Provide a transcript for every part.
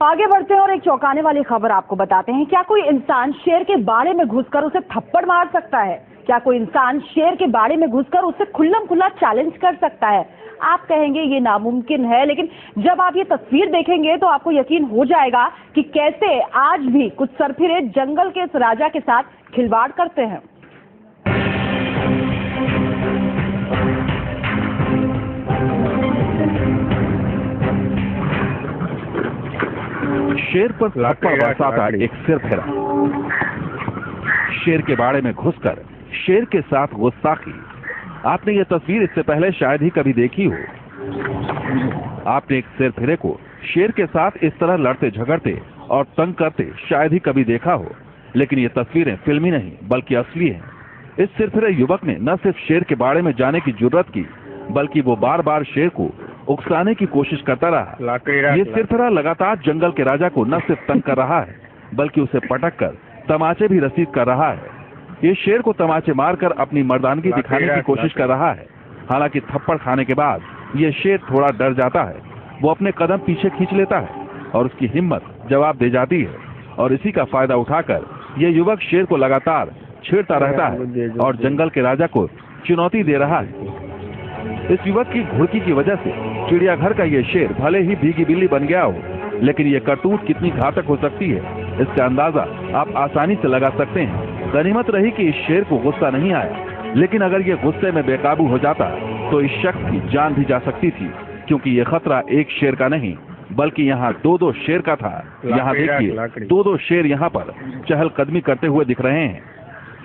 आगे बढ़ते हैं और एक चौंकाने वाली खबर आपको बताते हैं। क्या कोई इंसान शेर के बाड़े में घुसकर उसे थप्पड़ मार सकता है? क्या कोई इंसान शेर के बाड़े में घुसकर उससे खुल्लम खुल्ला चैलेंज कर सकता है? आप कहेंगे ये नामुमकिन है, लेकिन जब आप ये तस्वीर देखेंगे तो आपको यकीन हो जाएगा कि कैसे आज भी कुछ सरफिरे जंगल के इस राजा के साथ खिलवाड़ करते हैं। शेर पर थप्पड़ बरसाता एक सिरफिरा। शेर के बाड़े में घुसकर शेर के साथ गुस्ताखी। आपने ये तस्वीर इससे पहले शायद ही कभी देखी हो। आपने एक सिरफिरे को शेर के साथ इस तरह लड़ते झगड़ते और तंग करते शायद ही कभी देखा हो, लेकिन ये तस्वीरें फिल्मी नहीं बल्कि असली हैं। इस सिरफिरे युवक ने न सिर्फ शेर के बाड़े में जाने की जुर्रत की, बल्कि वो बार बार शेर को उकसाने की कोशिश करता रहा। ये सिरफिरा लगातार जंगल के राजा को न सिर्फ तंग कर रहा है, बल्कि उसे पटक कर तमाचे भी रसीद कर रहा है। ये शेर को तमाचे मारकर अपनी मर्दानगी दिखाने की कोशिश कर रहा है। हालांकि थप्पड़ खाने के बाद ये शेर थोड़ा डर जाता है। वो अपने कदम पीछे खींच लेता है और उसकी हिम्मत जवाब दे जाती है, और इसी का फायदा उठाकर ये युवक शेर को लगातार छेड़ता रहता है और जंगल के राजा को चुनौती दे रहा है। इस युवक की घुड़की की वजह से चिड़ियाघर का ये शेर भले ही भीगी बिल्ली बन गया हो, लेकिन ये करतूत कितनी घातक हो सकती है, इसका अंदाजा आप आसानी से लगा सकते हैं। गनीमत रही कि इस शेर को गुस्सा नहीं आया, लेकिन अगर ये गुस्से में बेकाबू हो जाता तो इस शख्स की जान भी जा सकती थी, क्योंकि ये खतरा एक शेर का नहीं बल्कि यहाँ दो शेर का था। यहाँ देखिए, दो शेर यहाँ पर चहलकदमी करते हुए दिख रहे हैं।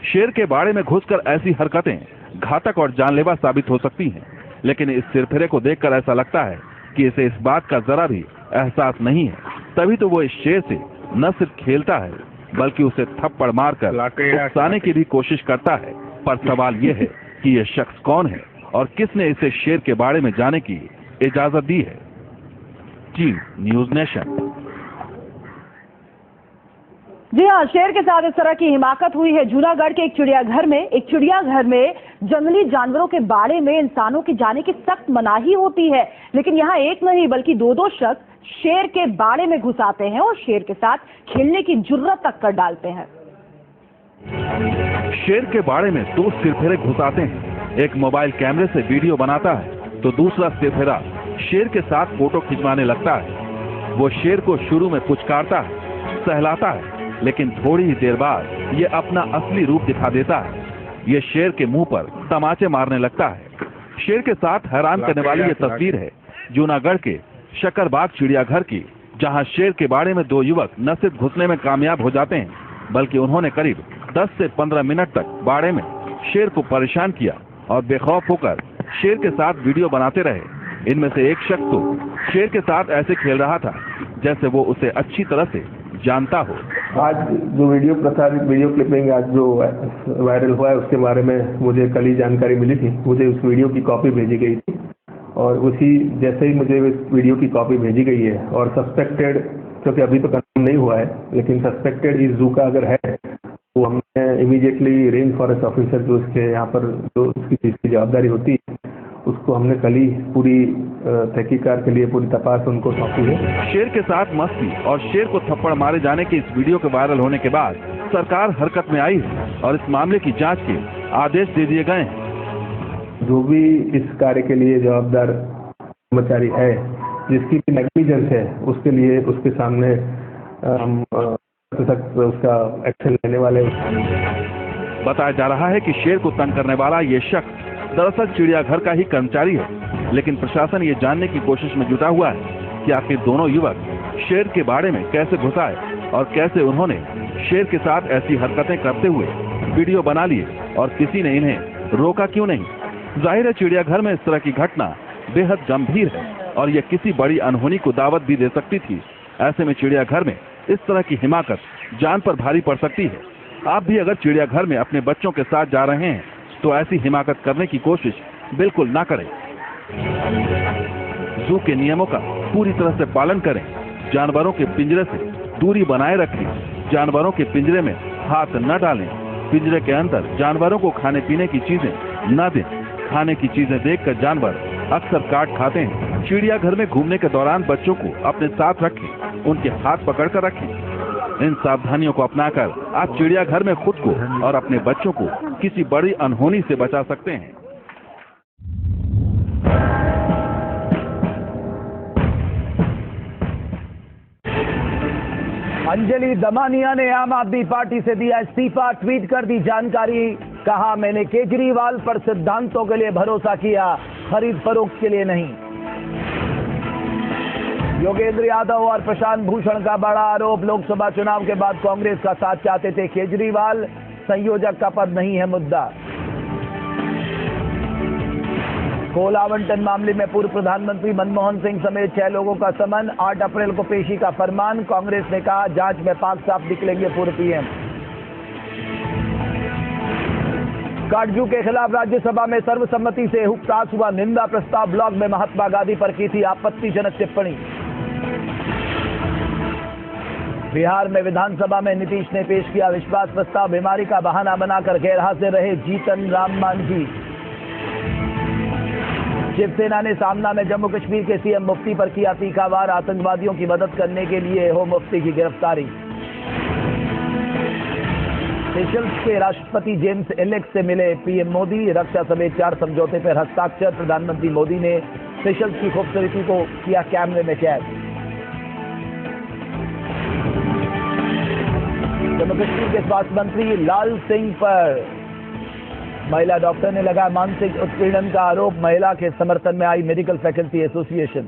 शेर के बाड़े में घुसकर ऐसी हरकतें घातक और जानलेवा साबित हो सकती हैं, लेकिन इस सिरफिरे को देखकर ऐसा लगता है कि इसे इस बात का जरा भी एहसास नहीं है। तभी तो वो इस शेर से न सिर्फ खेलता है, बल्कि उसे थप्पड़ मारकर उकसाने की भी कोशिश करता है। पर सवाल ये है कि ये शख्स कौन है और किसने इसे शेर के बाड़े में जाने की इजाजत दी है। Team news nation. जी हाँ, शेर के साथ इस तरह की हिमाकत हुई है जूनागढ़ के एक चिड़ियाघर में जंगली जानवरों के बाड़े में इंसानों के जाने की सख्त मनाही होती है, लेकिन यहाँ एक नहीं बल्कि दो शख्स शेर के बाड़े में घुस आते हैं और शेर के साथ खेलने की जुर्रत तक कर डालते हैं। शेर के बाड़े में दो सिरफिरे घुस आते हैं। एक मोबाइल कैमरे से वीडियो बनाता है तो दूसरा सिरफिरा शेर के साथ फोटो खिंचवाने लगता है। वो शेर को शुरू में पुचकारता है, सहलाता है, लेकिन थोड़ी ही देर बाद ये अपना असली रूप दिखा देता है। ये शेर के मुंह पर तमाचे मारने लगता है। शेर के साथ हैरान करने वाली ये तस्वीर है जूनागढ़ के शकरबाग चिड़ियाघर की, जहां शेर के बाड़े में दो युवक न सिर्फ घुसने में कामयाब हो जाते हैं, बल्कि उन्होंने करीब 10 से 15 मिनट तक बाड़े में शेर को परेशान किया और बेखौफ होकर शेर के साथ वीडियो बनाते रहे। इनमें से एक शख्स तो शेर के साथ ऐसे खेल रहा था जैसे वो उसे अच्छी तरह से जानता हो। आज जो वीडियो क्लिपिंग आज जो वायरल हुआ है, उसके बारे में मुझे कल ही जानकारी मिली थी। मुझे उस वीडियो की कॉपी भेजी गई थी और उसी जैसे ही मुझे इस वीडियो की कॉपी भेजी गई है और सस्पेक्टेड, क्योंकि अभी तो कंफर्म नहीं हुआ है, लेकिन सस्पेक्टेड इस जू का अगर है तो हमने इमीडिएटली रेंज फॉरेस्ट ऑफिसर जो उसके यहाँ पर जो उसकी जवाबदारी होती है, उसको हमने कल ही पूरी तहकीकात के लिए पूरी तपास उनको सौंपी है। शेर के साथ मस्ती और शेर को थप्पड़ मारे जाने के इस वीडियो के वायरल होने के बाद सरकार हरकत में आई है और इस मामले की जांच के आदेश दे दिए गए हैं। जो भी इस कार्य के लिए जवाबदार कर्मचारी है, जिसकी भी नेग्लिजेंस है, उसके लिए उसके सामने उसका एक्शन लेने वाले। बताया जा रहा है कि शेर को तंग करने वाला ये शख्स दरअसल चिड़ियाघर का ही कर्मचारी है, लेकिन प्रशासन ये जानने की कोशिश में जुटा हुआ है कि आखिर दोनों युवक शेर के बाड़े में कैसे घुस आए और कैसे उन्होंने शेर के साथ ऐसी हरकतें करते हुए वीडियो बना लिए और किसी ने इन्हें रोका क्यों नहीं। जाहिर है चिड़ियाघर में इस तरह की घटना बेहद गंभीर है और यह किसी बड़ी अनहोनी को दावत भी दे सकती थी। ऐसे में चिड़ियाघर में इस तरह की हिमाकत जान पर भारी पड़ सकती है। आप भी अगर चिड़ियाघर में अपने बच्चों के साथ जा रहे हैं तो ऐसी हिमाकत करने की कोशिश बिल्कुल ना करें। जू के नियमों का पूरी तरह से पालन करें। जानवरों के पिंजरे से दूरी बनाए रखें। जानवरों के पिंजरे में हाथ न डालें। पिंजरे के अंदर जानवरों को खाने पीने की चीजें न दें। खाने की चीजें देखकर जानवर अक्सर काट खाते हैं। चिड़ियाघर में घूमने के दौरान बच्चों को अपने साथ रखें, उनके हाथ पकड़कर रखें। इन सावधानियों को अपनाकर आप चिड़ियाघर में खुद को और अपने बच्चों को किसी बड़ी अनहोनी से बचा सकते हैं। अंजलि दमानिया ने आम आदमी पार्टी से दिया इस्तीफा, ट्वीट कर दी जानकारी। कहा, मैंने केजरीवाल पर सिद्धांतों के लिए भरोसा किया, खरीद फरोख्त के लिए नहीं। योगेंद्र यादव और प्रशांत भूषण का बड़ा आरोप, लोकसभा चुनाव के बाद कांग्रेस का साथ चाहते थे केजरीवाल, संयोजक का पद नहीं है मुद्दा। कोल आवंटन मामले में पूर्व प्रधानमंत्री मनमोहन सिंह समेत 6 लोगों का समन, 8 अप्रैल को पेशी का फरमान। कांग्रेस ने कहा, जांच में पाक साफ निकलेंगे पूर्व पीएम। काटजू के खिलाफ राज्यसभा में सर्वसम्मति से पास हुआ निंदा प्रस्ताव, ब्लॉग में महात्मा गांधी पर की थी आपत्तिजनक टिप्पणी। बिहार में विधानसभा में नीतीश ने पेश किया विश्वास प्रस्ताव, बीमारी का बहाना बनाकर गैरहाजिर रहे जीतन राम मांझी। शिवसेना ने सामना में जम्मू कश्मीर के सीएम मुफ्ती पर किया तीखा वार, आतंकवादियों की मदद करने के लिए हो मुफ्ती की गिरफ्तारी। सेशल्स के राष्ट्रपति जेम्स एलेक्स से मिले पीएम मोदी, रक्षा समेत 4 समझौते पर हस्ताक्षर। प्रधानमंत्री मोदी ने सेशल्स की खूबसूरती को किया कैमरे में कैद। जम्मू कश्मीर के स्वास्थ्य मंत्री लाल सिंह पर महिला डॉक्टर ने लगाया मानसिक उत्पीड़न का आरोप, महिला के समर्थन में आई मेडिकल फैकल्टी एसोसिएशन।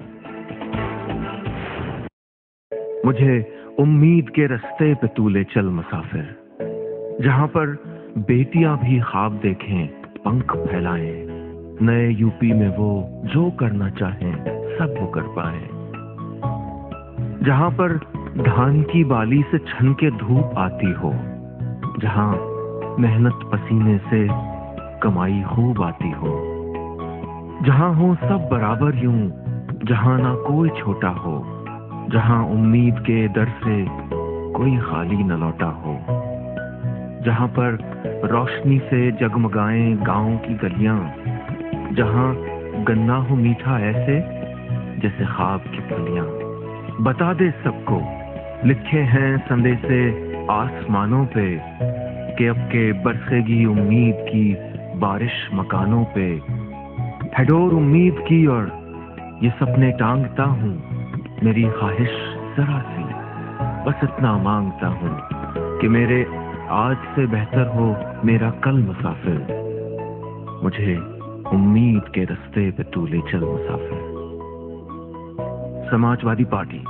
मुझे उम्मीद के रास्ते पे तू ले चल मुसाफिर, जहां पर बेटियां भी ख्वाब देखें, पंख फैलाएं, नए यूपी में वो जो करना चाहें सब वो कर पाए, जहां पर धान की बाली से छन के धूप आती हो, जहां मेहनत पसीने से कमाई खूब आती हो, जहां हो सब बराबर यूं, जहां ना कोई छोटा हो, जहां उम्मीद के दर से कोई खाली न लौटा हो, जहां पर रोशनी से जगमगाएं गांव की गलियां, जहां गन्ना हो मीठा ऐसे जैसे ख्वाब की फलियां। बता दे सबको, लिखे हैं संदेशे आसमानों पे, कि अब के बरसेगी उम्मीद की बारिश मकानों पे। है डोर उम्मीद की और ये सपने टांगता हूँ, मेरी ख्वाहिश जरा सी, बस इतना मांगता हूँ कि मेरे आज से बेहतर हो मेरा कल मुसाफिर। मुझे उम्मीद के रास्ते पे तू ले चल मुसाफिर। समाजवादी पार्टी।